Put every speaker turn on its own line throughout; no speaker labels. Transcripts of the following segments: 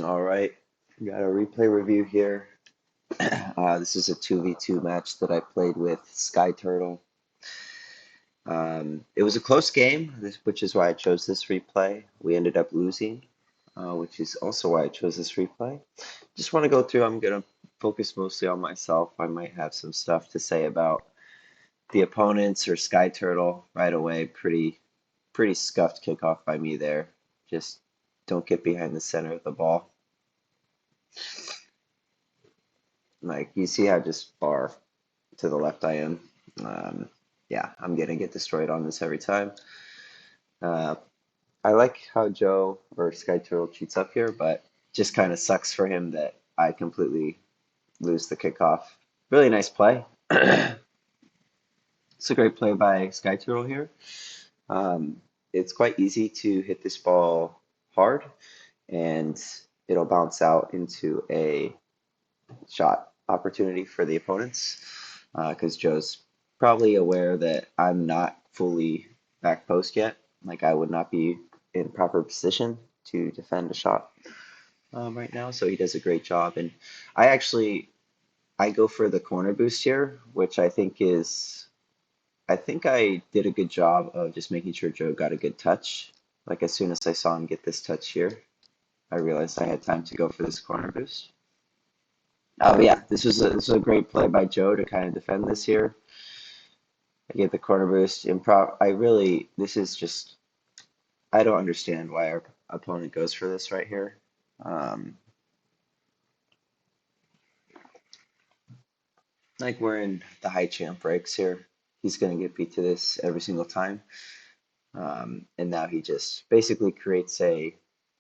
All right, got a replay review here. This is a 2v2 match that I played with Skyturtle. It was a close game, which is why I chose this replay. We ended up losing, which is also why I chose this replay. Just want to go through, I'm going to focus mostly on myself. I might have some stuff to say about the opponents or Skyturtle right away. Pretty scuffed kickoff by me there. Just don't get behind the center of the ball. Like, you see how just far to the left I am. Um, yeah, I'm gonna get destroyed on this every time. Uh, I like how Joe or Sky Turtle cheats up here, but just kind of sucks for him that I completely lose the kickoff. Really nice play. It's a great play by Sky Turtle here. Um, it's quite easy to hit this ball hard, and it'll bounce out into a shot opportunity for the opponents because Joe's probably aware that I'm not fully back post yet. Like, I would not be in proper position to defend a shot right now, so he does a great job. And I actually I go for the corner boost here, which I think I did a good job of just making sure Joe got a good touch. Like, as soon as I saw him get this touch here, I realized I had time to go for this corner boost. Yeah, this was a great play by Joe to kind of defend this here. I get the corner boost. Improv. This is just, I don't understand why our opponent goes for this right here. Um, like, we're in the high champ breaks here. He's going to get beat to this every single time. And now he just basically creates a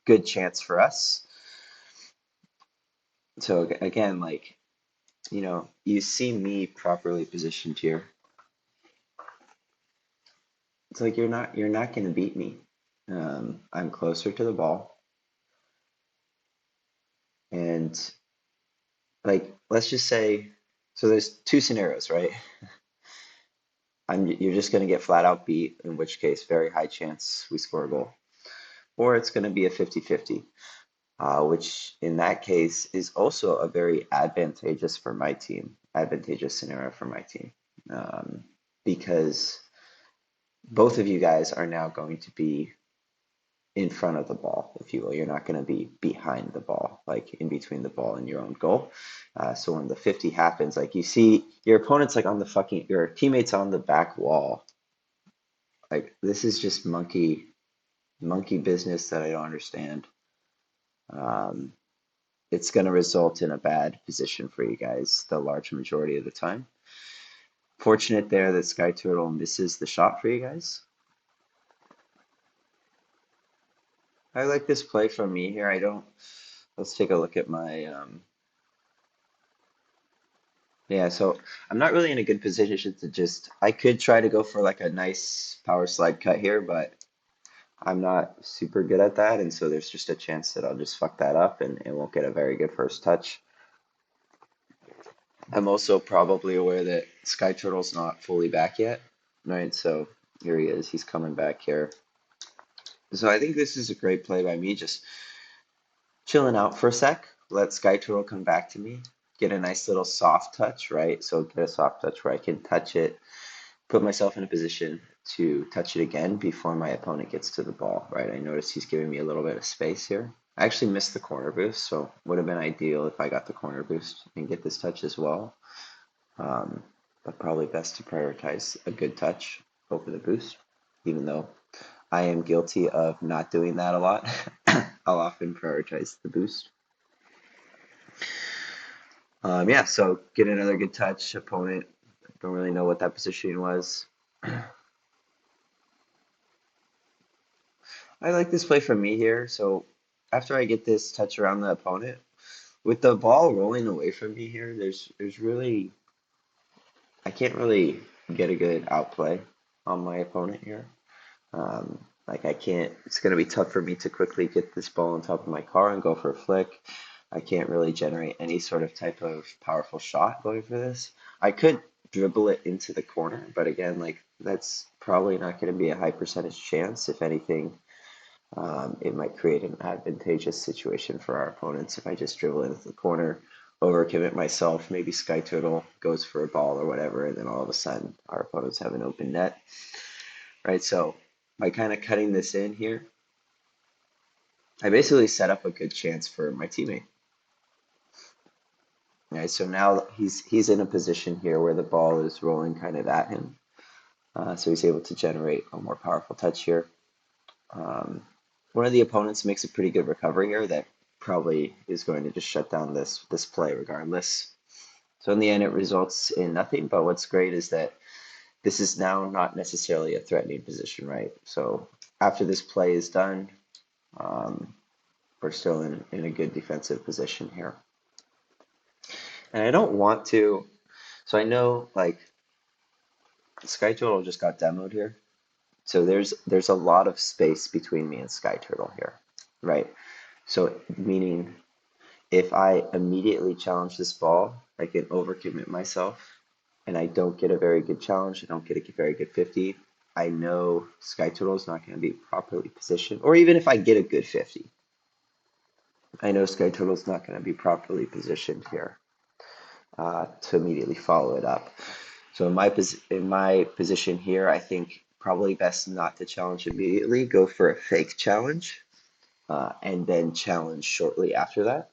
good chance for us. So again, like, you see me properly positioned here. It's like you're not going to beat me. I'm closer to the ball, and like, let's just say, so there's two scenarios, right? You're just going to get flat out beat, in which case, very high chance we score a goal, or it's going to be a 50-50, which in that case is also a very advantageous scenario for my team, um, because both of you guys are now going to be in front of the ball, if you will. You're not going to be behind the ball, like in between the ball and your own goal. So when the 50 happens, like, you see your opponent's like on your teammates on the back wall. Like, this is just monkey business that I don't understand. Um, it's going to result in a bad position for you guys the large majority of the time. Fortunate there that Sky Turtle misses the shot for you guys. I like this play from me here. I don't. Let's take a look at my yeah, so I'm not really in a good position to just, I could try to go for like a nice power slide cut here, but I'm not super good at that, and so there's just a chance that I'll just fuck that up and it won't get a very good first touch. I'm also probably aware that Sky Turtle's not fully back yet, right? So here he is, he's coming back here. So I think this is a great play by me, just chilling out for a sec, let Sky Turtle come back to me, get a nice little soft touch, right? So get a soft touch where I can touch it, put myself in a position to touch it again before my opponent gets to the ball, right? I notice he's giving me a little bit of space here. I actually missed the corner boost, so would have been ideal if I got the corner boost and get this touch as well. But probably best to prioritize a good touch over the boost, even though I am guilty of not doing that a lot. I'll often prioritize the boost. Yeah, so get another good touch. Opponent, don't really know what that positioning was. I like this play from me here. So after I get this touch around the opponent, with the ball rolling away from me here, there's really, I can't really get a good outplay on my opponent here. Like, I can't, it's going to be tough for me to quickly get this ball on top of my car and go for a flick. I can't really generate any sort of type of powerful shot going for this. I could dribble it into the corner, but again, like, that's probably not going to be a high percentage chance. If anything, it might create an advantageous situation for our opponents if I just dribble into the corner, overcommit myself, maybe Skyturtle goes for a ball or whatever, and then all of a sudden our opponents have an open net, right? So by kind of cutting this in here, I basically set up a good chance for my teammate. Right, so now he's in a position here where the ball is rolling kind of at him, so he's able to generate a more powerful touch here. Um, One of the opponents makes a pretty good recovery here that probably is going to just shut down this play regardless. So in the end, it results in nothing. But what's great is that this is now not necessarily a threatening position, right? So after this play is done, um, we're still in a good defensive position here. And I don't want to. So I know like Skyturtle just got demoed here. So there's a lot of space between me and Skyturtle here, right? So meaning if I immediately challenge this ball, I can overcommit myself and I don't get a very good challenge, I don't get a very good 50. I know Skyturtle is not going to be properly positioned, or even if I get a good 50, I know Skyturtle is not going to be properly positioned here to immediately follow it up. So in my position here, I think probably best not to challenge immediately. Go for a fake challenge, and then challenge shortly after that,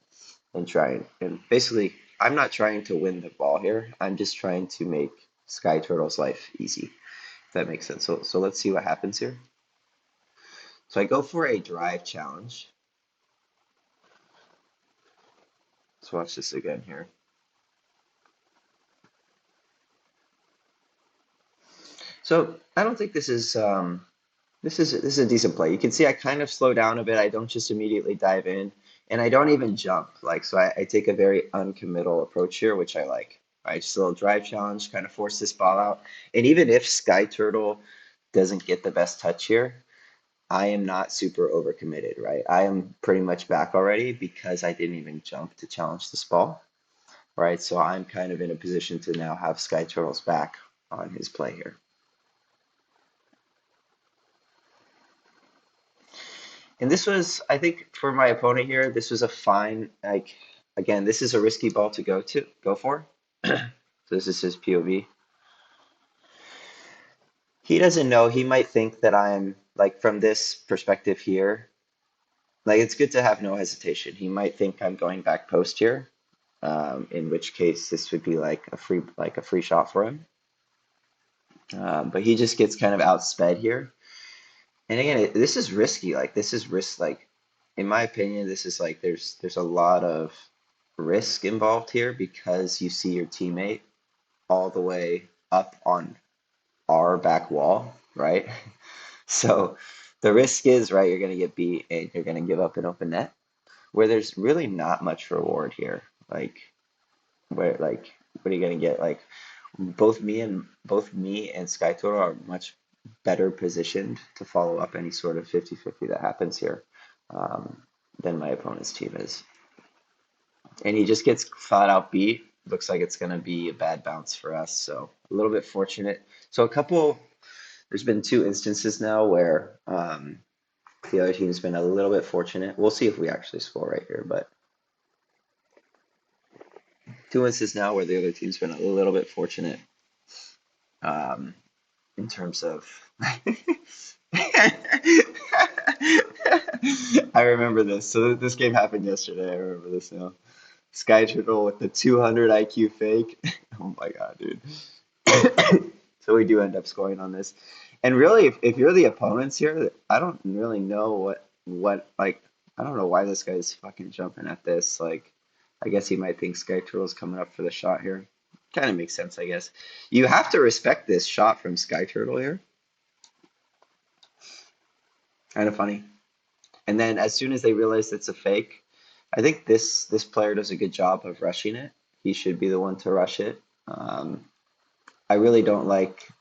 and try and basically, I'm not trying to win the ball here. I'm just trying to make Sky Turtle's life easy. If that makes sense. So let's see what happens here. So I go for a drive challenge. Let's watch this again here. So I don't think this is a decent play. You can see I kind of slow down a bit. I don't just immediately dive in, and I don't even jump. Like so, I take a very uncommittal approach here, which I like. Right, just a little drive challenge, kind of force this ball out. And even if Sky Turtle doesn't get the best touch here, I am not super overcommitted. Right, I am pretty much back already because I didn't even jump to challenge this ball. Right, so I'm kind of in a position to now have Sky Turtle's back on his play here. And this was, I think, for my opponent here, this was a fine, like, again, this is a risky ball to go for. So this is his POV. He doesn't know, he might think that I'm, like, from this perspective here, like, it's good to have no hesitation. He might think I'm going back post here, in which case this would be like a free shot for him. But he just gets kind of outsped here. And again, this is risky. Like this is risk. Like in my opinion, this is like there's a lot of risk involved here because you see your teammate all the way up on our back wall, right? So the risk is right. You're gonna get beat and you're gonna give up an open net where there's really not much reward here. Like where like what are you gonna get? Like both me and Skytotal are much better positioned to follow up any sort of 50-50 that happens here, um, than my opponent's team is. And he just gets flat out beat. Looks like it's going to be a bad bounce for us. So a little bit fortunate. So there's been two instances now where the other team's been a little bit fortunate. We'll see if we actually score right here, but two instances now where the other team's been a little bit fortunate. Um, in terms of I remember this. So this game happened yesterday. I remember this now. Sky Trickle with the 200 IQ fake. Oh my god, dude. So we do end up scoring on this. And really, if you're the opponents here, I don't really know what like I don't know why this guy's fucking jumping at this. Like, I guess he might think Sky Turtle's coming up for the shot here. Kind of makes sense, I guess. You have to respect this shot from Sky Turtle here. Kind of funny. And then as soon as they realize it's a fake, I think this player does a good job of rushing it. He should be the one to rush it. I really don't like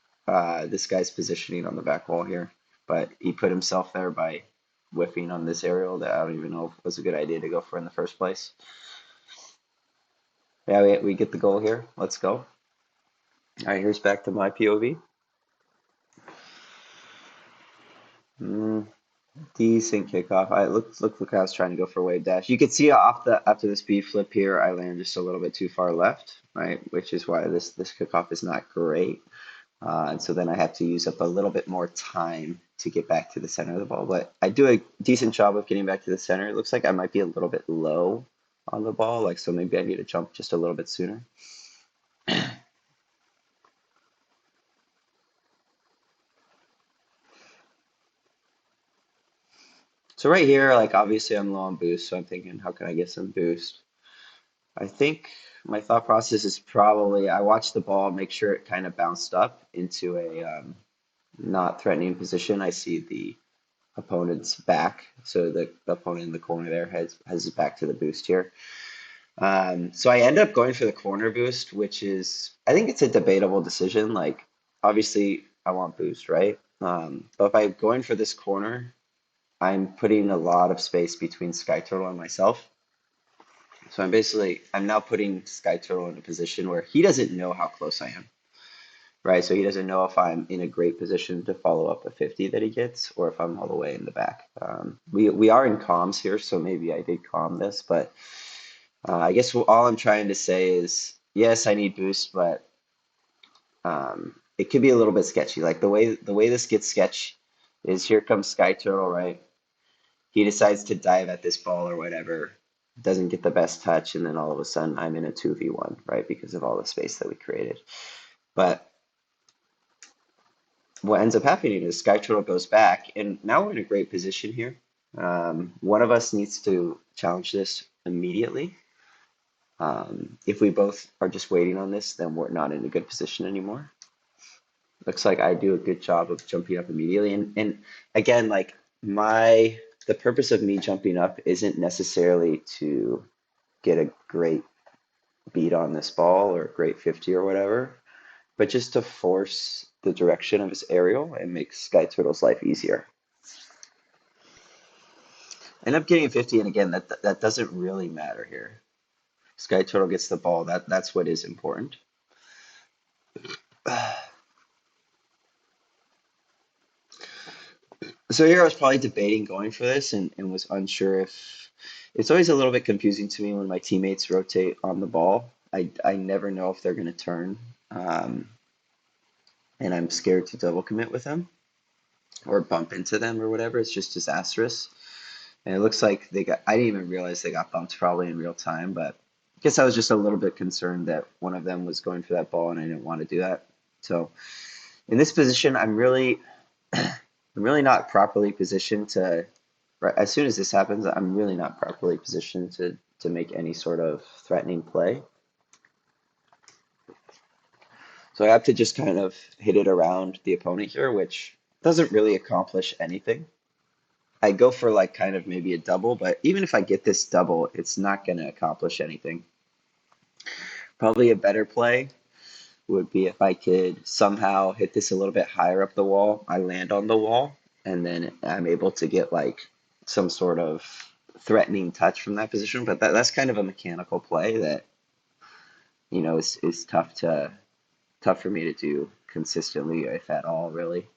this guy's positioning on the back wall here, but he put himself there by whiffing on this aerial that I don't even know if was a good idea to go for in the first place. Yeah, we get the goal here. Let's go. All right, here's back to my POV. Decent kickoff. Look, I was trying to go for a wave dash. You could see off the after the speed flip here, I land just a little bit too far left, right? Which is why this kickoff is not great. And so then I have to use up a little bit more time to get back to the center of the ball. But I do a decent job of getting back to the center. It looks like I might be a little bit low on the ball, like so maybe I need to jump just a little bit sooner. So right here, like obviously I'm low on boost, so I'm thinking, how can I get some boost? I think my thought process is probably I watch the ball, make sure it kind of bounced up into a not threatening position. I see the opponent's back, so the opponent in the corner there has his back to the boost here. So I end up going for the corner boost, which is I think it's a debatable decision. Like obviously I want boost, right? But if I'm going for this corner, I'm putting a lot of space between Skyturtle and myself. So I'm now putting Skyturtle in a position where he doesn't know how close I am, right? So he doesn't know if I'm in a great position to follow up a 50 that he gets or if I'm all the way in the back. We are in comms here, so maybe I did calm this, but I guess all I'm trying to say is yes, I need boost, but it could be a little bit sketchy. Like the way this gets sketch is here comes Sky Turtle, right? He decides to dive at this ball or whatever, doesn't get the best touch, and then all of a sudden I'm in a 2v1, right? Because of all the space that we created. But what ends up happening is Sky Turtle goes back, and now we're in a great position here. One of us needs to challenge this immediately. If we both are just waiting on this, then we're not in a good position anymore. Looks like I do a good job of jumping up immediately. And again, like the purpose of me jumping up isn't necessarily to get a great beat on this ball or a great 50 or whatever, but just to force the direction of his aerial and make Sky Turtle's life easier. End up getting a 50, and again, that doesn't really matter here. Sky Turtle gets the ball. That's what is important. So here I was probably debating going for this and was unsure if it's always a little bit confusing to me when my teammates rotate on the ball. I never know if they're going to turn, um, and I'm scared to double commit with them or bump into them or whatever. It's just disastrous. And it looks like I didn't even realize they got bumped probably in real time, but I guess I was just a little bit concerned that one of them was going for that ball and I didn't want to do that. So in this position, I'm really not properly positioned to, right, as soon as this happens, I'm really not properly positioned to make any sort of threatening play. So I have to just kind of hit it around the opponent here, which doesn't really accomplish anything. I go for like kind of maybe a double, but even if I get this double, it's not going to accomplish anything. Probably a better play would be if I could somehow hit this a little bit higher up the wall. I land on the wall, and then I'm able to get like some sort of threatening touch from that position. But that's kind of a mechanical play that is tough for me to do consistently, if at all, really.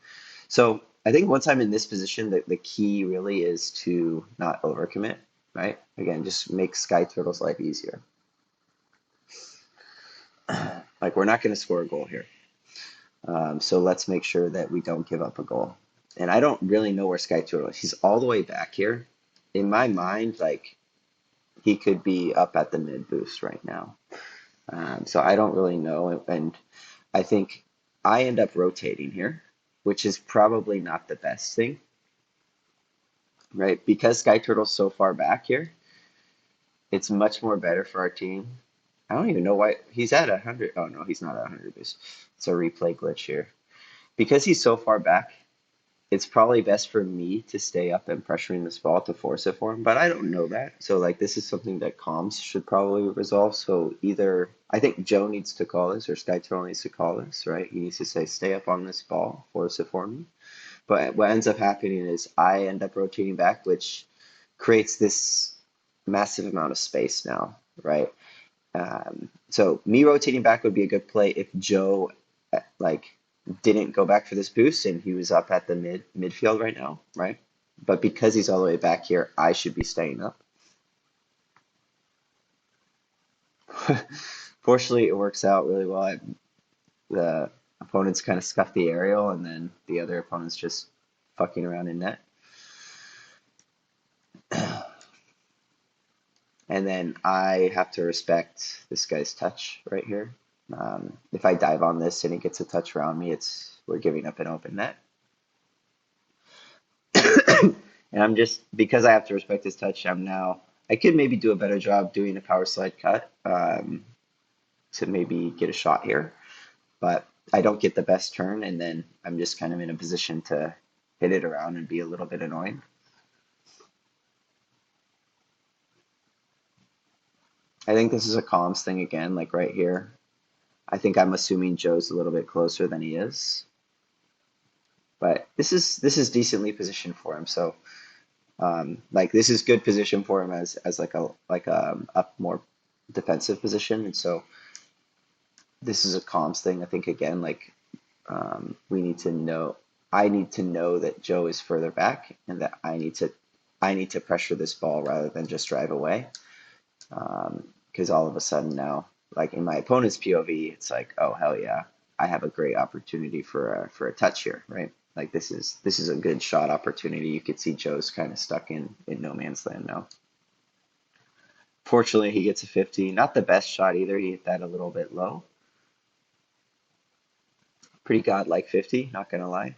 So I think once I'm in this position, the key really is to not overcommit, right? Again, just make Sky Turtle's life easier. Like we're not going to score a goal here. So let's make sure that we don't give up a goal. And I don't really know where Sky Turtle is. He's all the way back here. In my mind, like he could be up at the mid boost right now. So I don't really know. And I think I end up rotating here, which is probably not the best thing, right? Because Sky Turtle's so far back here, it's much more better for our team. I don't even know why he's at 100. Oh no, he's not at 100 boost. It's a replay glitch here. Because he's so far back, it's probably best for me to stay up and pressuring this ball to force it for him, but I don't know that. So like this is something that comms should probably resolve. So either I think Joe needs to call this or Sky Turtle needs to call this, right? He needs to say stay up on this ball, force it for me. But what ends up happening is I end up rotating back, which creates this massive amount of space now, right? So me rotating back would be a good play if Joe like didn't go back for this boost and he was up at the midfield right now, right? but because he's all the way back here, I should be staying up. Fortunately, it works out really well. The opponents kind of scuff the aerial, and then the other opponent's just fucking around in net. And then I have to respect this guy's touch right here. If I dive on this and he gets a touch around me, we're giving up an open net. And I'm just, because I have to respect his touch, I could maybe do a better job doing a power slide cut to maybe get a shot here, but I don't get the best turn, and then I'm just kind of in a position to hit it around and be a little bit annoying. I think this is a comms thing again, like right here. I think I'm assuming Joe's a little bit closer than he is, but this is decently positioned for him. So like this is good position for him as like a up more defensive position, and so this is a comms thing. I think again, like we need to know. I need to know that Joe is further back, and that I need to pressure this ball rather than just drive away. Because all of a sudden now, like in my opponent's POV, it's like, oh hell yeah, I have a great opportunity for a touch here, right? Like this is a good shot opportunity. You could see Joe's kind of stuck in no man's land now. Fortunately, he gets a 50. Not the best shot either. He hit that a little bit low. Pretty godlike 50, not gonna lie.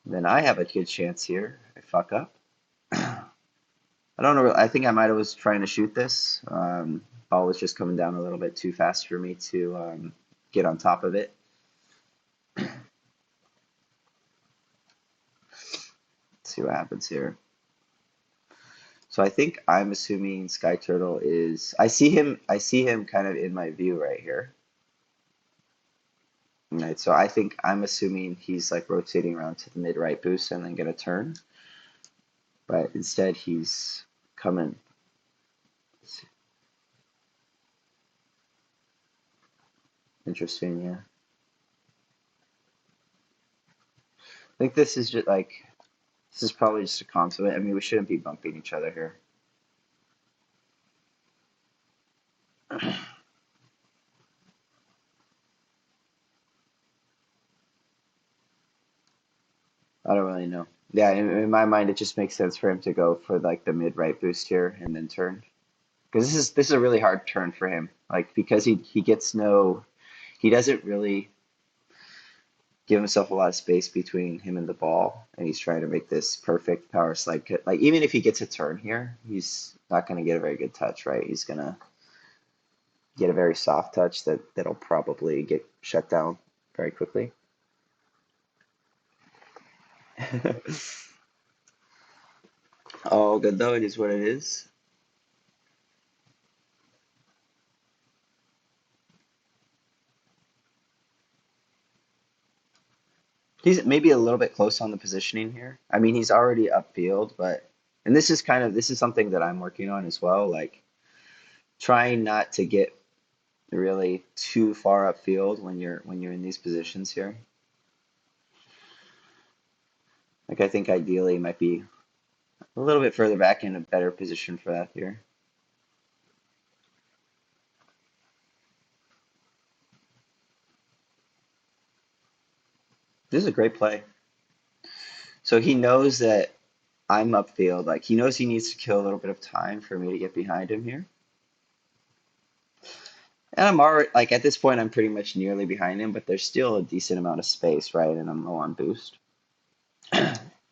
Then I have a good chance here. I fuck up. I don't know. I think I might have was trying to shoot this. Ball was just coming down a little bit too fast for me to get on top of it. Let's see what happens here. So I think I'm assuming Skyturtle is. I see him. I see him kind of in my view right here. Right. So I think I'm assuming he's like rotating around to the mid right boost and then gonna turn. But instead he's coming. Interesting, yeah. I think this is just like this is probably just a compliment. I mean, we shouldn't be bumping each other here. I don't really know. Yeah, in my mind, it just makes sense for him to go for like the mid right boost here and then turn because this is a really hard turn for him. Like because he gets no, he doesn't really give himself a lot of space between him and the ball, and he's trying to make this perfect power slide cut. Like even if he gets a turn here, he's not going to get a very good touch, right? He's gonna get a very soft touch that'll probably get shut down very quickly. All good though. It is what it is. He's maybe a little bit close on the positioning here. I mean, he's already upfield, but and this is something that I'm working on as well, like trying not to get really too far upfield when you're in these positions here. Like I think ideally might be a little bit further back in a better position for that here. This is a great play. So he knows that I'm upfield. Like he knows he needs to kill a little bit of time for me to get behind him here. And I'm already like at this point I'm pretty much nearly behind him, but there's still a decent amount of space, right? And I'm low on boost.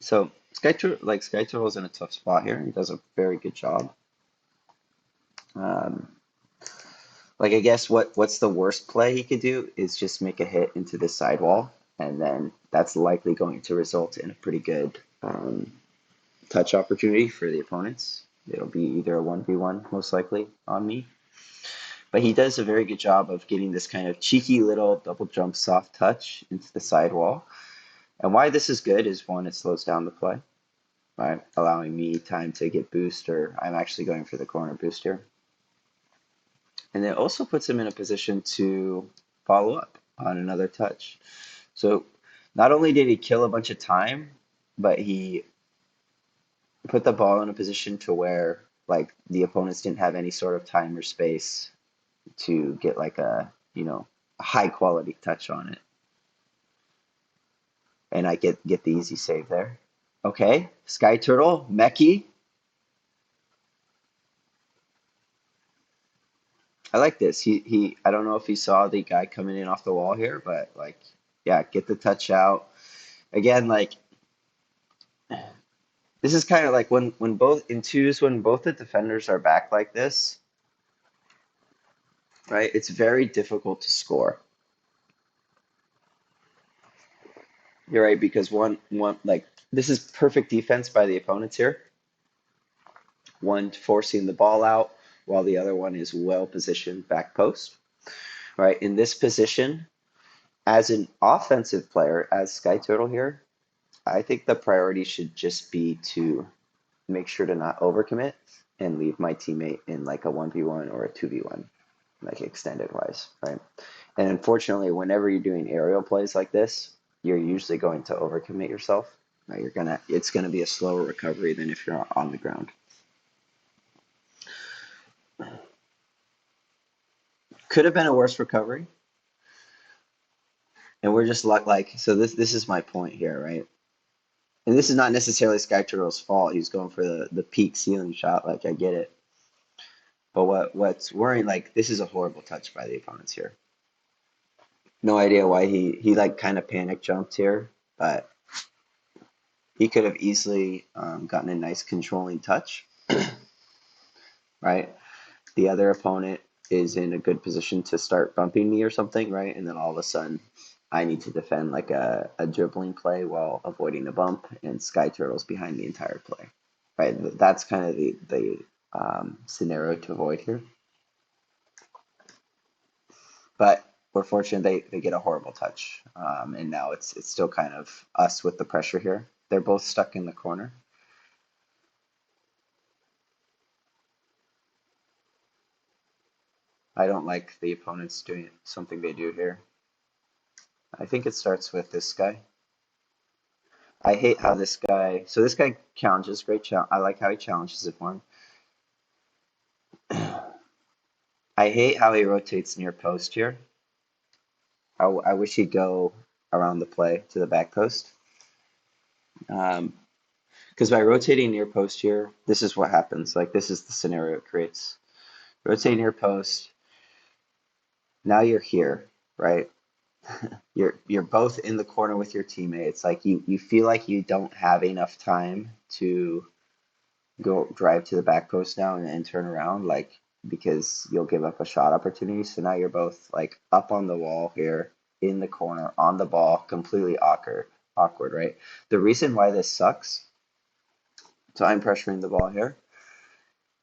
So Skyturtle's in a tough spot here. He does a very good job. Um, like I guess what's the worst play he could do is just make a hit into the sidewall, and then that's likely going to result in a pretty good touch opportunity for the opponents. It'll be either a 1v1 most likely on me. But he does a very good job of getting this kind of cheeky little double jump soft touch into the sidewall. And why this is good is one, it slows down the play, right? Allowing me time to get boost, or I'm actually going for the corner boost here. And it also puts him in a position to follow up on another touch. So Not only did he kill a bunch of time, but he put the ball in a position to where like the opponents didn't have any sort of time or space to get like a high quality touch on it. And I get the easy save there. Okay, Skyturtle, Meki. I like this. He I don't know if he saw the guy coming in off the wall here, but like yeah, get the touch out. Again, like this is kind of like when both in twos when both the defenders are back like this, right? It's very difficult to score. You're right because one like this is perfect defense by the opponents here. One forcing the ball out while the other one is well positioned back post. Right? In this position, as an offensive player, as Sky Turtle here, I think the priority should just be to make sure to not overcommit and leave my teammate in like a 1v1 or a 2v1, like extended wise, right? And unfortunately, whenever you're doing aerial plays like this, you're usually going to overcommit yourself. Right? It's gonna be a slower recovery than if you're on the ground. Could have been a worse recovery, and we're just like so. This is my point here, right? And this is not necessarily Sky Turtle's fault. He's going for the peak ceiling shot. Like I get it, but what's worrying? Like this is a horrible touch by the opponents here. No idea why he like kind of panic jumped here, but he could have easily gotten a nice controlling touch, right? The other opponent is in a good position to start bumping me or something, right? And then all of a sudden, I need to defend like a dribbling play while avoiding a bump, and Sky Turtle's behind the entire play, right? That's kind of the scenario to avoid here. But we're fortunate they get a horrible touch, and now it's still kind of us with the pressure here. They're both stuck in the corner. I don't like the opponents doing something they do here. I think it starts with this guy. I hate how this guy. So this guy challenges, great challenge. I like how he challenges it for him. I hate how he rotates near post here. I wish he'd go around the play to the back post. Because by rotating near post here, this is what happens. Like this is the scenario it creates. Rotate near post. Now you're here, right? You're both in the corner with your teammates. Like you feel like you don't have enough time to go drive to the back post now and turn around, like because you'll give up a shot opportunity. So now you're both like up on the wall here in the corner on the ball, completely awkward, right? The reason why this sucks, so I'm pressuring the ball here.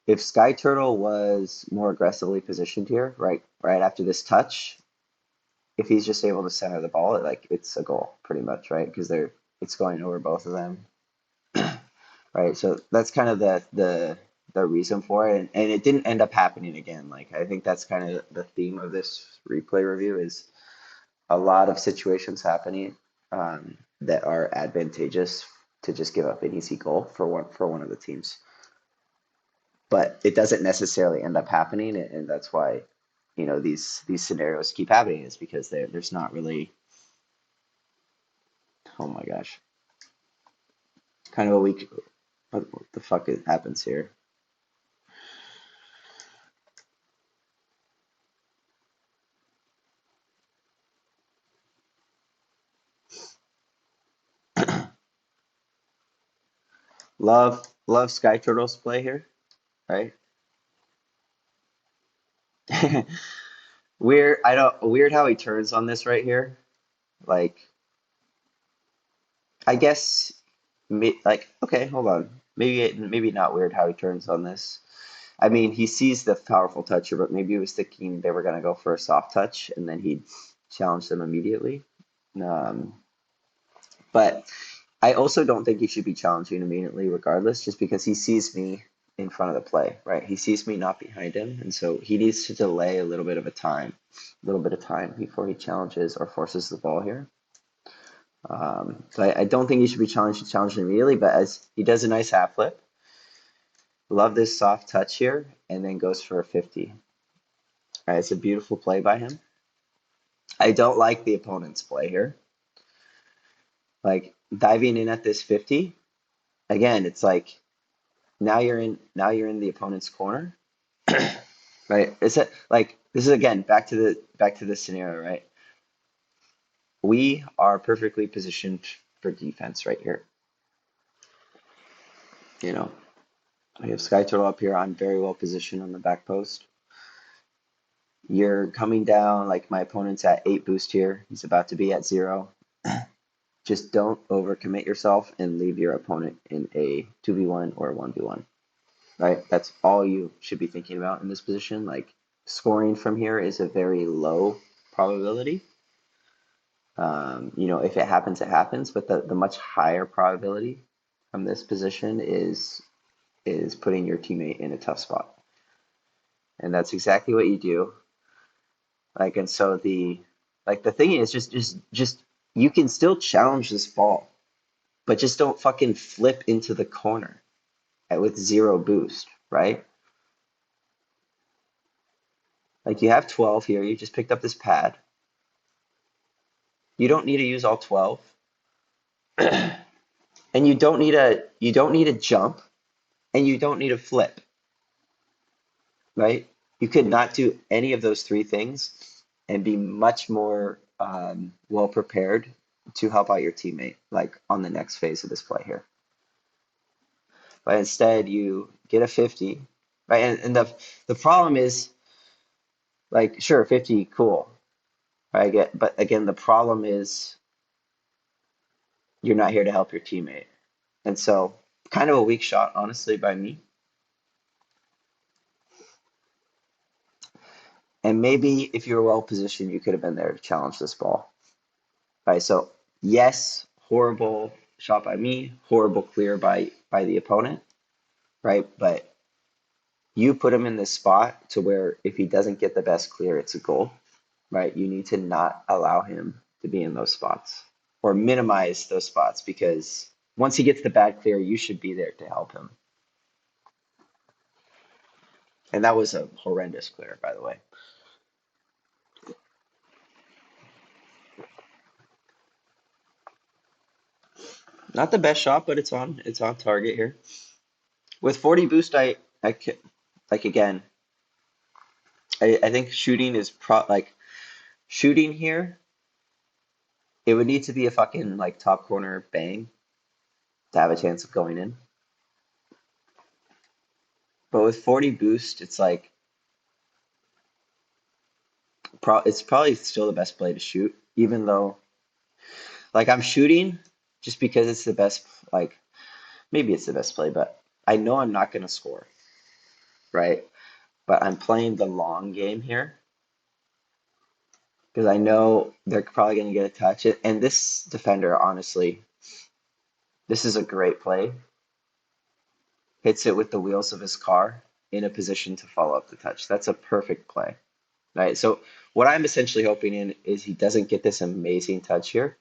If Sky Turtle was more aggressively positioned here, right after this touch, if he's just able to center the ball, like it's a goal pretty much, right? Because it's going over both of them, right? So that's kind of the reason for it, and it didn't end up happening again. Like I think that's kind of the theme of this replay review is a lot of situations happening that are advantageous to just give up an easy goal for one of the teams, but it doesn't necessarily end up happening, and that's why these scenarios keep happening is because there's not really, oh my gosh, kind of a weak. What the fuck happens here? Love Sky Turtle's play here, right? Weird how he turns on this right here. Like I guess like okay, hold on. Maybe not weird how he turns on this. I mean, he sees the powerful toucher, but maybe he was thinking they were gonna go for a soft touch and then he'd challenge them immediately. Um, but I also don't think he should be challenging immediately, regardless, just because he sees me in front of the play, right? He sees me not behind him, and so he needs to delay a little bit of time before he challenges or forces the ball here. So I don't think he should be challenged immediately, but as he does a nice half flip, love this soft touch here, and then goes for a 50. All right, it's a beautiful play by him. I don't like the opponent's play here. Like diving in at this 50, again, it's like now you're in the opponent's corner, right? Is it like this is again back to the scenario, right? We are perfectly positioned for defense right here. You know, we have Skyturtle up here. I'm very well positioned on the back post. You're coming down, like my opponent's at 8 boost here. He's about to be at 0. Just don't overcommit yourself and leave your opponent in a 2v1 or a 1v1, right? That's all you should be thinking about in this position. Like scoring from here is a very low probability. If it happens, it happens, but the much higher probability from this position is putting your teammate in a tough spot. And that's exactly what you do. Like, and so the thing is just you can still challenge this ball, but just don't fucking flip into the corner with 0 boost, right? Like you have 12 here, you just picked up this pad. You don't need to use all 12. And you don't need a jump and you don't need a flip, right? You could not do any of those 3 things and be much more well prepared to help out your teammate, like on the next phase of this play here. But instead, you get a 50, right? And the problem is, like, sure, 50, cool, right? But again, the problem is you're not here to help your teammate, and so kind of a weak shot, honestly, by me. And maybe if you were well positioned, you could have been there to challenge this ball. Right. So yes, horrible shot by me, horrible clear by the opponent. Right. But you put him in this spot to where if he doesn't get the best clear, it's a goal. Right. You need to not allow him to be in those spots or minimize those spots because once he gets the bad clear, you should be there to help him. And that was a horrendous clear, by the way. Not the best shot, but it's on target here. With 40 boost, like again, I think shooting is like shooting here. It would need to be a fucking like top corner bang to have a chance of going in. But with 40 boost, it's like it's probably still the best play to shoot, even though like I'm shooting just because it's the best. Like maybe it's the best play, but I know I'm not gonna score, right? But I'm playing the long game here because I know they're probably gonna get a touch. And this defender, honestly, this is a great play. Hits it with the wheels of his car in a position to follow up the touch. That's a perfect play, right? So what I'm essentially hoping in is he doesn't get this amazing touch here,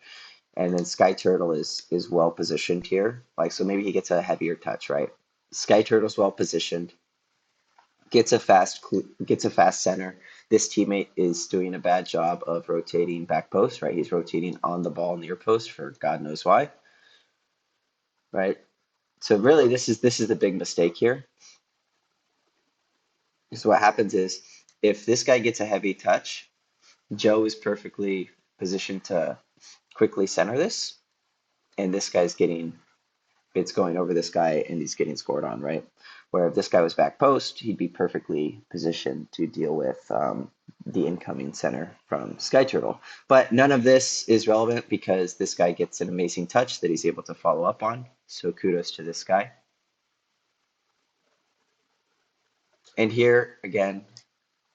and then Sky Turtle is well positioned here. Like so maybe he gets a heavier touch, right? Sky Turtle's well positioned, gets a fast center. This teammate is doing a bad job of rotating back post, right? He's rotating on the ball near post for God knows why, right? So really, this is the big mistake here. So what happens is if this guy gets a heavy touch, Joe is perfectly positioned to quickly center this, and this guy's getting it's going over this guy and he's getting scored on, right? Where if this guy was back post, he'd be perfectly positioned to deal with the incoming center from Sky Turtle. But none of this is relevant because this guy gets an amazing touch that he's able to follow up on. So kudos to this guy. And here again,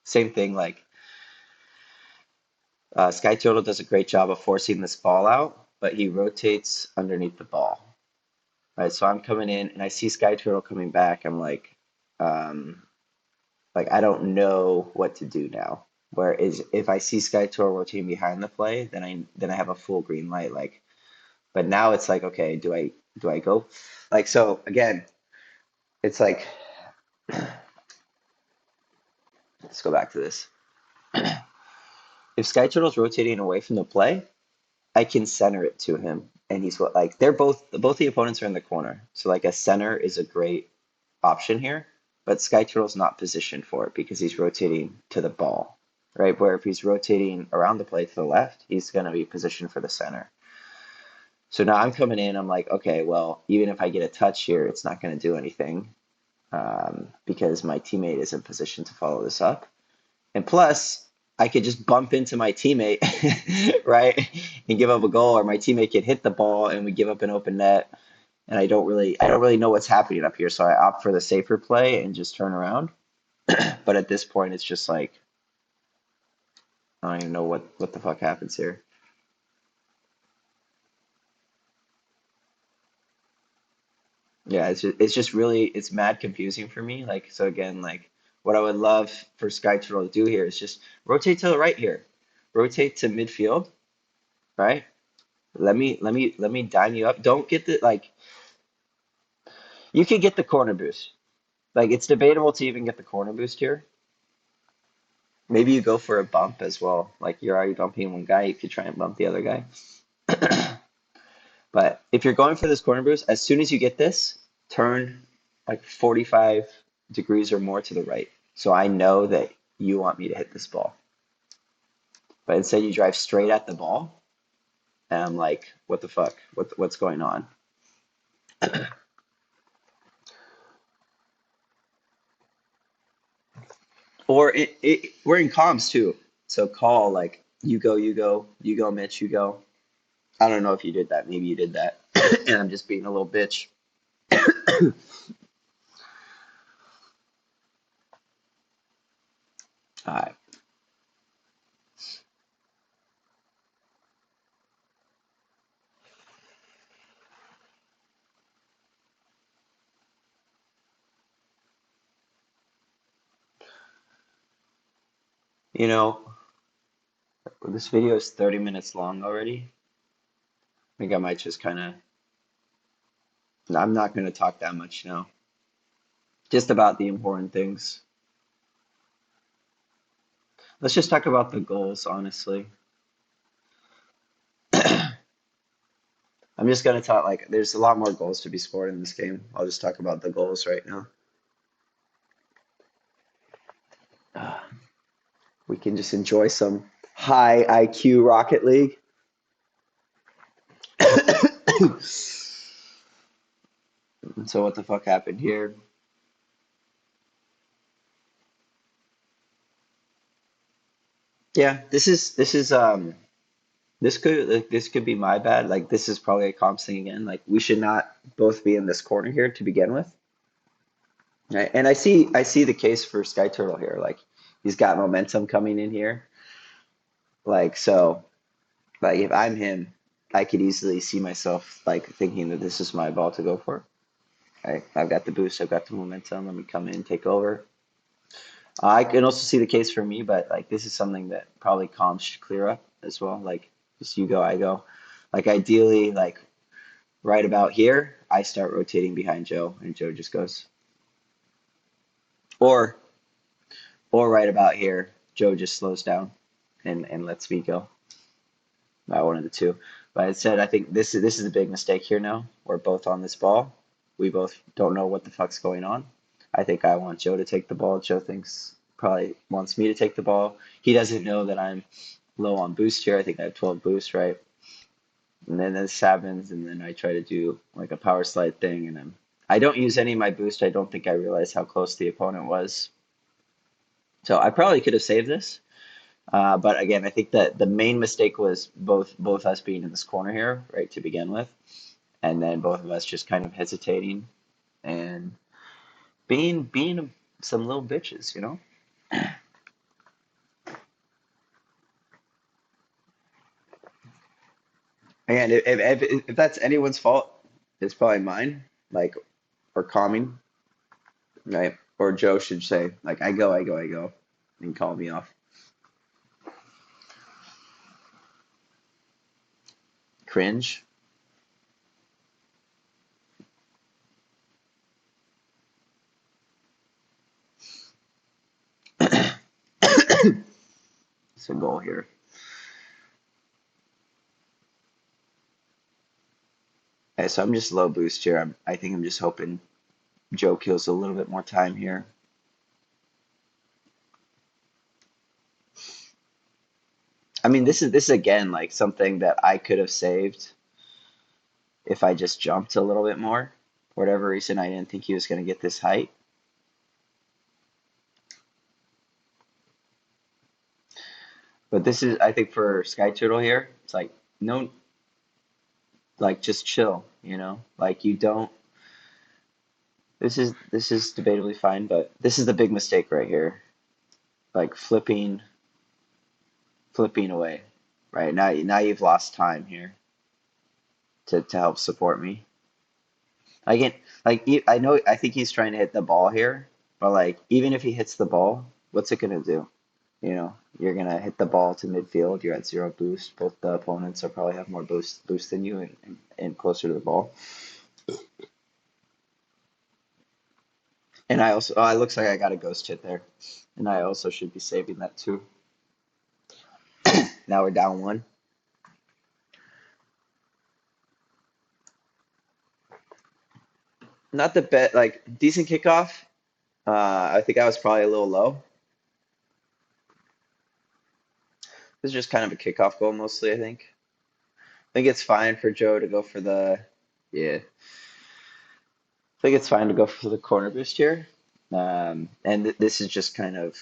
same thing. Like Sky Turtle does a great job of forcing this ball out, but he rotates underneath the ball. Right, so I'm coming in and I see Sky Turtle coming back. I'm um, like I don't know what to do now. Whereas if I see Sky Turtle rotating behind the play, then I have a full green light. Like But now it's like, okay, do I go? Like, so again, it's like, let's go back to this. If Sky Turtle's rotating away from the play, I can center it to him, and he's what like they're both the opponents are in the corner, so like a center is a great option here. But Sky Turtle's not positioned for it because he's rotating to the ball, right? Where if he's rotating around the play to the left, he's going to be positioned for the center. So now I'm coming in. I'm like, okay, well, even if I get a touch here, it's not going to do anything because my teammate is in position to follow this up. And plus, I could just bump into my teammate, right, and give up a goal, or my teammate could hit the ball and we give up an open net. And I don't really know what's happening up here, so I opt for the safer play and just turn around. But at this point, it's just like I don't even know what the fuck happens here. Yeah, it's just really it's mad confusing for me. Like so again, like what I would love for Sky Turtle to do here is just rotate to the right here, rotate to midfield, right? Let me dime you up. Don't get the like you could get the corner boost. Like it's debatable to even get the corner boost here. Maybe you go for a bump as well. Like you're already bumping one guy, you could try and bump the other guy. But if you're going for this corner boost, as soon as you get this, turn like 45 degrees or more to the right. So I know that you want me to hit this ball. But instead you drive straight at the ball, and I'm like, what the fuck? What's going on? Or we're in comms too. So call like you go, Mitch, you go. I don't know if you did that. Maybe you did that. And I'm just being a little bitch. All right. You know, this video is 30 minutes long already. I think I might just kind of, I'm not going to talk that much now. Just about the important things. Let's just talk about the goals, honestly. I'm just going to talk, like, there's a lot more goals to be scored in this game. I'll just talk about the goals right now. Uh, we can just enjoy some high IQ Rocket League. So what the fuck happened here? Yeah, this could be my bad. Like this is probably a comps thing again. Like we should not both be in this corner here to begin with. Right? And I see the case for Sky Turtle here. Like he's got momentum coming in here. Like so like if I'm him, I could easily see myself like thinking that this is my ball to go for. Right? I've got the boost, I've got the momentum. Let me come in, take over. I can also see the case for me, but like this is something that probably comps should clear up as well. Like just you go, I go. Like ideally, like right about here, I start rotating behind Joe, and Joe just goes. Or right about here, Joe just slows down and lets me go. One of the two. But instead, I think this is a big mistake here now. We're both on this ball. We both don't know what the fuck's going on. I think I want Joe to take the ball. Joe thinks probably wants me to take the ball. He doesn't know that I'm low on boost here. I think I have 12 boost, right? And then this happens, and then I try to do like a power slide thing, and I don't use any of my boost. I don't think I realized how close the opponent was. So I probably could have saved this. But again, I think that the main mistake was both us being in this corner here, right, to begin with, and then both of us just kind of hesitating and being some little bitches, you know. Again, if that's anyone's fault, it's probably mine, like or calming, right? Or Joe should say like I go, and call me off. Cringe. It's a goal here. Okay, so I'm just low boost here. I think I'm just hoping Joe kills a little bit more time here. I mean, this is again like something that I could have saved if I just jumped a little bit more. For whatever reason, I didn't think he was going to get this height. But this is, I think, for Skyturtle here, it's like no, like just chill, you know, like you don't. This is debatably fine, but this is the big mistake right here, like flipping away. Right now you've lost time here to help support me. I get like I know I think he's trying to hit the ball here, but like even if he hits the ball, what's it gonna do? You know, you're gonna hit the ball to midfield. You're at zero boost. Both the opponents will probably have more boost than you and closer to the ball. And I also, oh, it looks like I got a ghost hit there, and I also should be saving that too. Now we're down one. Not the bet, like decent kickoff. I think I was probably a little low. This is just kind of a kickoff goal mostly. I think it's fine for Joe to go for the, yeah. I think it's fine to go for the corner boost here. And this is just kind of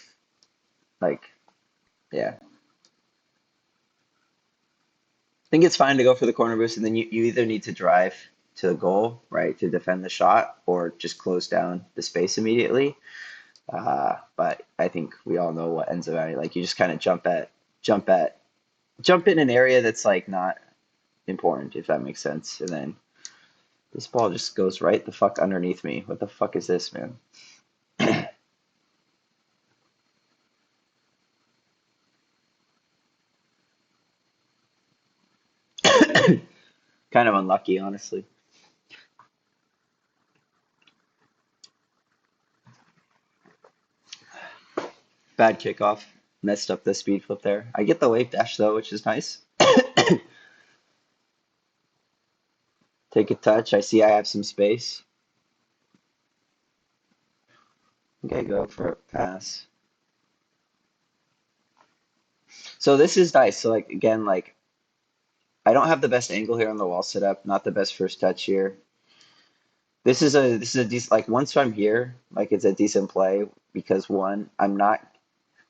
like, yeah. I think it's fine to go for the corner boost, and then you either need to drive to the goal, right, to defend the shot, or just close down the space immediately. But I think we all know what ends up happening. Like you just kind of jump at, jump in an area that's like not important, if that makes sense. And then this ball just goes right the fuck underneath me. What the fuck is this, man? Kind of unlucky, honestly. Bad kickoff. Messed up the speed flip there. I get the wave dash though, which is nice. Take a touch. I see I have some space. Okay, go for a pass. So this is nice. So like again, like I don't have the best angle here on the wall setup. Not the best first touch here. This is a decent, like once I'm here, like it's a decent play because one, I'm not,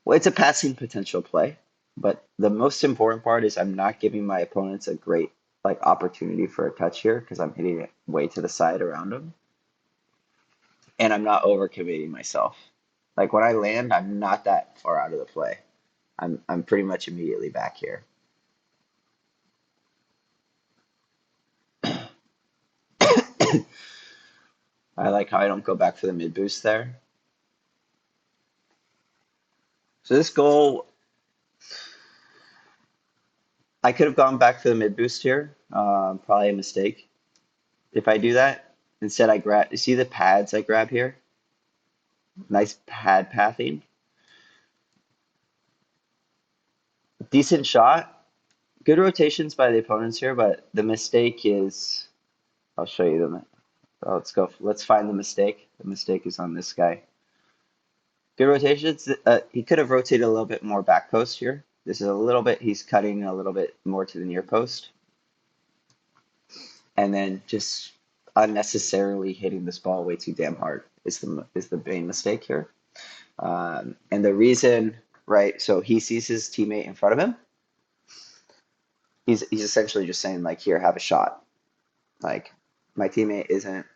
well, it's a passing potential play, but the most important part is I'm not giving my opponents a great like opportunity for a touch here because I'm hitting it way to the side around them, and I'm not overcommitting myself. Like when I land, I'm not that far out of the play. I'm pretty much immediately back here. I like how I don't go back for the mid boost there. So this goal, I could have gone back for the mid boost here. Probably a mistake if I do that. Instead, I grab. You see the pads I grab here? Nice pad pathing. Decent shot. Good rotations by the opponents here, but the mistake is. I'll show you them. Oh, let's go. Let's find the mistake. The mistake is on this guy. Good rotations. He could have rotated a little bit more back post here. This is a little bit. He's cutting a little bit more to the near post, and then just unnecessarily hitting this ball way too damn hard is the main mistake here. And the reason, right? So he sees his teammate in front of him. He's essentially just saying like, here, have a shot. Like my teammate isn't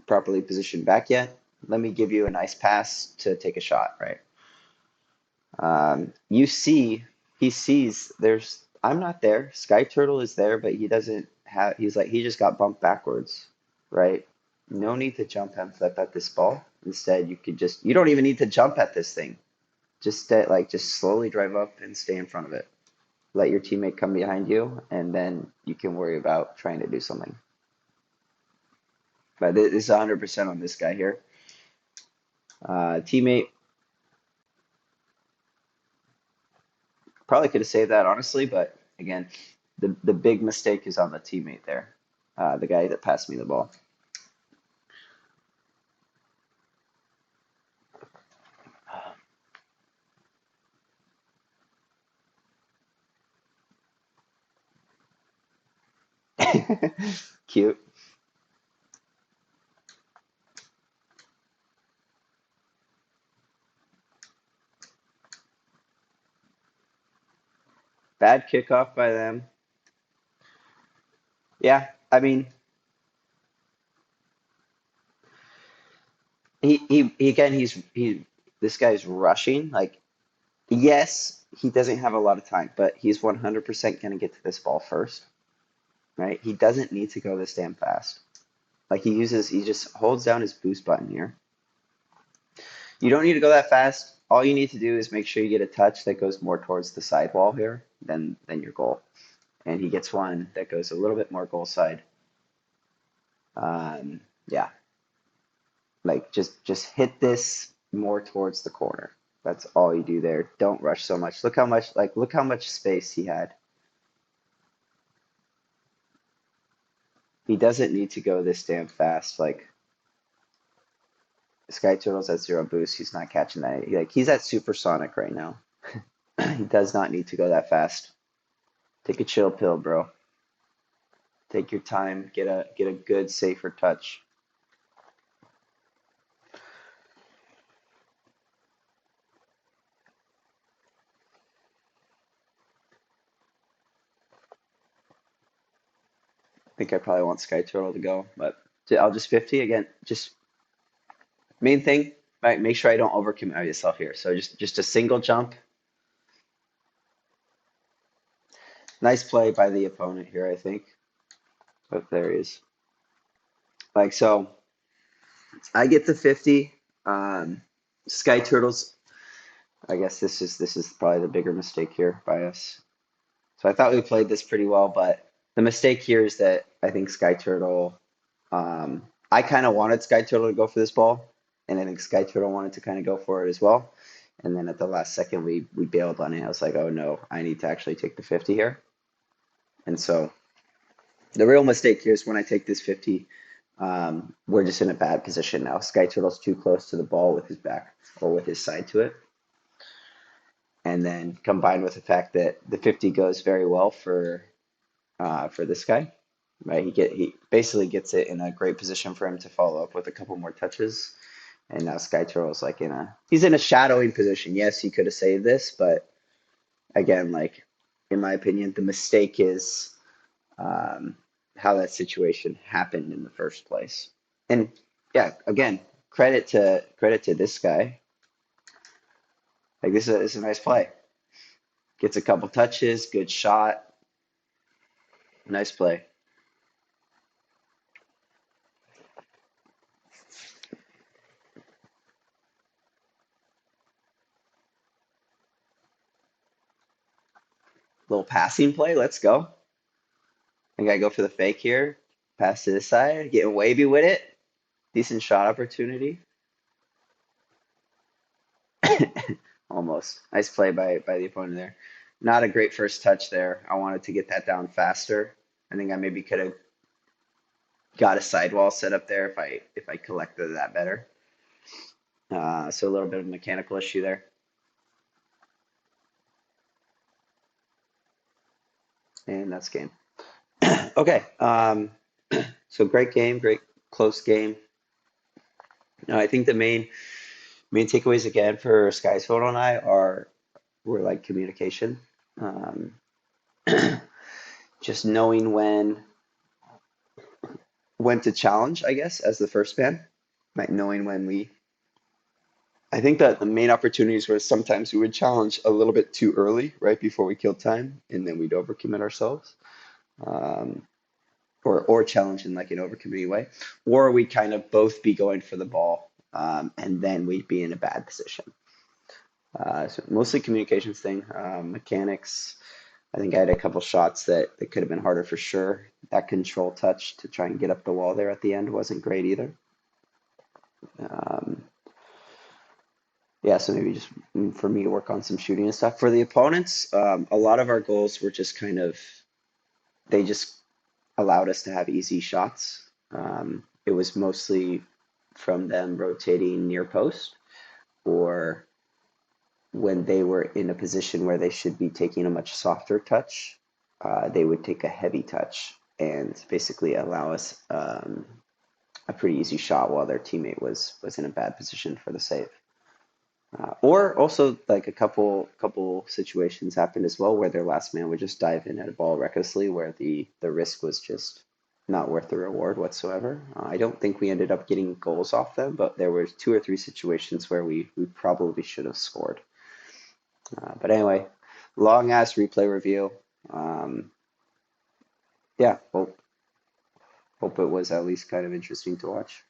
properly positioned back yet. Let me give you a nice pass to take a shot, right? You see, he sees there's. I'm not there. Skyturtle is there, but he doesn't have. He's like he just got bumped backwards, right? No need to jump and flip at this ball. Instead, you could just. You don't even need to jump at this thing. Just like just slowly drive up and stay in front of it. Let your teammate come behind you, and then you can worry about trying to do something. But this is 100% on this guy here. Teammate Probably could have saved that honestly, but again, the big mistake is on the teammate there, the guy that passed me the ball. Cute. Bad kickoff by them. Yeah, I mean, again, this guy's rushing. Like, yes, he doesn't have a lot of time, but he's 100% going to get to this ball first, right? He doesn't need to go this damn fast. Like he just holds down his boost button here. You don't need to go that fast. All you need to do is make sure you get a touch that goes more towards the sidewall here than your goal. And he gets one that goes a little bit more goal side. Yeah, like just hit this more towards the corner. That's all you do there. Don't rush so much. Look how much space he had. He doesn't need to go this damn fast. Like Skyturtle's at zero boost. He's not catching that. He's at supersonic right now. He does not need to go that fast. Take a chill pill, bro. Take your time. Get a good, safer touch. I think I probably want Skyturtle to go, but I'll just 50 again. Just main thing, right? Make sure I don't overcommit myself here. So just a single jump. Nice play by the opponent here, I think. But there he is. Like so, I get the 50. Sky Turtles. I guess this is probably the bigger mistake here by us. So I thought we played this pretty well, but the mistake here is that I think Sky Turtle. I kind of wanted Sky Turtle to go for this ball, and I think Sky Turtle wanted to kind of go for it as well. And then at the last second, we bailed on it. I was like, oh no, I need to actually take the 50 here. And so the real mistake here is when I take this 50, we're just in a bad position now. Sky Turtle's too close to the ball with his back or with his side to it. And then combined with the fact that the 50 goes very well for this guy, right? He basically gets it in a great position for him to follow up with a couple more touches. And now Sky Turtle's like he's in a shadowing position. Yes, he could have saved this, but again, like in my opinion, the mistake is how that situation happened in the first place. And yeah, again, credit to this guy. Like this is a nice play. Gets a couple touches, good shot, nice play. Little passing play. Let's go. I gotta go for the fake here. Pass to this side, getting wavy with it. Decent shot opportunity. Almost. Nice play by the opponent there. Not a great first touch there. I wanted to get that down faster. I think I maybe could have got a sidewall set up there if I collected that better. So a little bit of a mechanical issue there. And that's game. Okay. So great game, great close game. I think the main takeaways again for Sky's Photo and I were like communication. Um, just knowing when to challenge, I guess, as the first man. Like knowing when I think that the main opportunities were sometimes we would challenge a little bit too early, right before we killed time, and then we'd overcommit ourselves. Um, or challenge in like an overcommitting way, or we kind of both be going for the ball, and then we'd be in a bad position. So mostly communications thing, mechanics. I think I had a couple shots that could have been harder for sure. That control touch to try and get up the wall there at the end wasn't great either. Um, Yeah, so maybe just for me to work on some shooting and stuff. For the opponents, a lot of our goals were just kind of, they just allowed us to have easy shots. It was mostly from them rotating near post, or when they were in a position where they should be taking a much softer touch, they would take a heavy touch and basically allow us a pretty easy shot while their teammate was in a bad position for the save. Or also like a couple situations happened as well where their last man would just dive in at a ball recklessly where the risk was just not worth the reward whatsoever. I don't think we ended up getting goals off them, but there were two or three situations where we probably should have scored. But anyway, long ass replay review. Um, yeah, hope it was at least kind of interesting to watch.